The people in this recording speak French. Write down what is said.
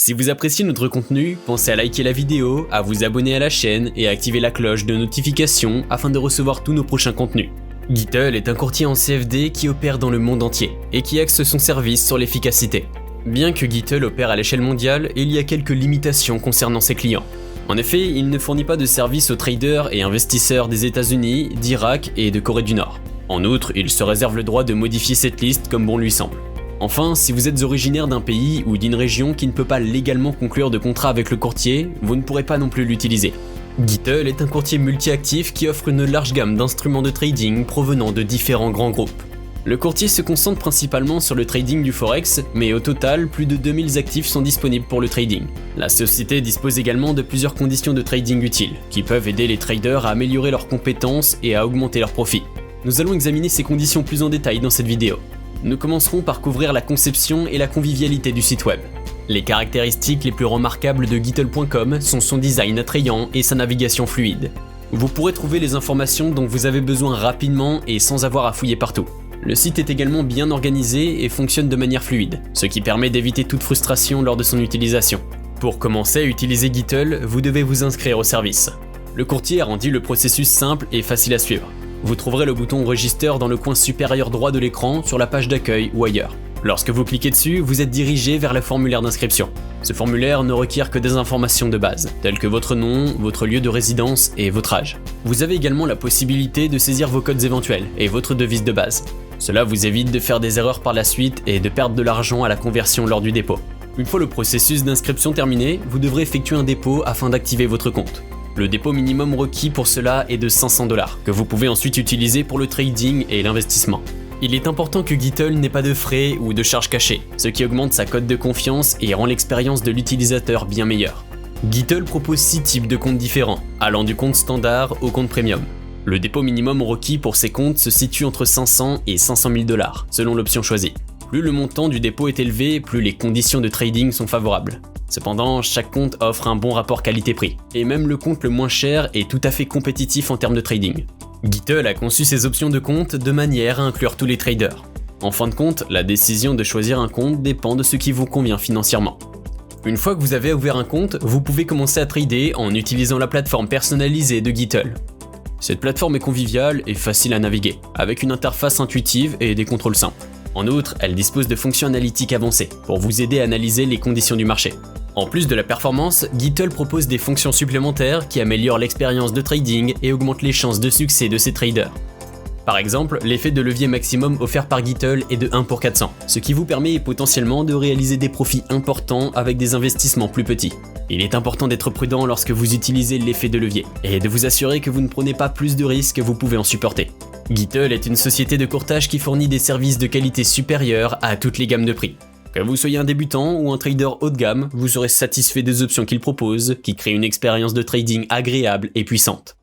Si vous appréciez notre contenu, pensez à liker la vidéo, à vous abonner à la chaîne et à activer la cloche de notification afin de recevoir tous nos prochains contenus. Gittle est un courtier en CFD qui opère dans le monde entier et qui axe son service sur l'efficacité. Bien que Gittle opère à l'échelle mondiale, il y a quelques limitations concernant ses clients. En effet, il ne fournit pas de services aux traders et investisseurs des États-Unis, d'Irak et de Corée du Nord. En outre, il se réserve le droit de modifier cette liste comme bon lui semble. Enfin, si vous êtes originaire d'un pays ou d'une région qui ne peut pas légalement conclure de contrat avec le courtier, vous ne pourrez pas non plus l'utiliser. Gittle est un courtier multi-actif qui offre une large gamme d'instruments de trading provenant de différents grands groupes. Le courtier se concentre principalement sur le trading du forex, mais au total, plus de 2000 actifs sont disponibles pour le trading. La société dispose également de plusieurs conditions de trading utiles, qui peuvent aider les traders à améliorer leurs compétences et à augmenter leurs profits. Nous allons examiner ces conditions plus en détail dans cette vidéo. Nous commencerons par couvrir la conception et la convivialité du site web. Les caractéristiques les plus remarquables de Gittle.com sont son design attrayant et sa navigation fluide. Vous pourrez trouver les informations dont vous avez besoin rapidement et sans avoir à fouiller partout. Le site est également bien organisé et fonctionne de manière fluide, ce qui permet d'éviter toute frustration lors de son utilisation. Pour commencer à utiliser Gittle, vous devez vous inscrire au service. Le courtier a rendu le processus simple et facile à suivre. Vous trouverez le bouton Register dans le coin supérieur droit de l'écran sur la page d'accueil ou ailleurs. Lorsque vous cliquez dessus, vous êtes dirigé vers le formulaire d'inscription. Ce formulaire ne requiert que des informations de base, telles que votre nom, votre lieu de résidence et votre âge. Vous avez également la possibilité de saisir vos codes éventuels et votre devise de base. Cela vous évite de faire des erreurs par la suite et de perdre de l'argent à la conversion lors du dépôt. Une fois le processus d'inscription terminé, vous devrez effectuer un dépôt afin d'activer votre compte. Le dépôt minimum requis pour cela est de 500 $, que vous pouvez ensuite utiliser pour le trading et l'investissement. Il est important que Gittle n'ait pas de frais ou de charges cachées, ce qui augmente sa cote de confiance et rend l'expérience de l'utilisateur bien meilleure. Gittle propose 6 types de comptes différents, allant du compte standard au compte premium. Le dépôt minimum requis pour ces comptes se situe entre 500 et 500 000 $, selon l'option choisie. Plus le montant du dépôt est élevé, plus les conditions de trading sont favorables. Cependant, chaque compte offre un bon rapport qualité-prix, et même le compte le moins cher est tout à fait compétitif en termes de trading. Gittle a conçu ses options de compte de manière à inclure tous les traders. En fin de compte, la décision de choisir un compte dépend de ce qui vous convient financièrement. Une fois que vous avez ouvert un compte, vous pouvez commencer à trader en utilisant la plateforme personnalisée de Gittle. Cette plateforme est conviviale et facile à naviguer, avec une interface intuitive et des contrôles simples. En outre, elle dispose de fonctions analytiques avancées pour vous aider à analyser les conditions du marché. En plus de la performance, Gittle propose des fonctions supplémentaires qui améliorent l'expérience de trading et augmentent les chances de succès de ses traders. Par exemple, l'effet de levier maximum offert par Gittle est de 1 pour 400, ce qui vous permet potentiellement de réaliser des profits importants avec des investissements plus petits. Il est important d'être prudent lorsque vous utilisez l'effet de levier, et de vous assurer que vous ne prenez pas plus de risques que vous pouvez en supporter. Gittle est une société de courtage qui fournit des services de qualité supérieure à toutes les gammes de prix. Que vous soyez un débutant ou un trader haut de gamme, vous serez satisfait des options qu'il propose, qui créent une expérience de trading agréable et puissante.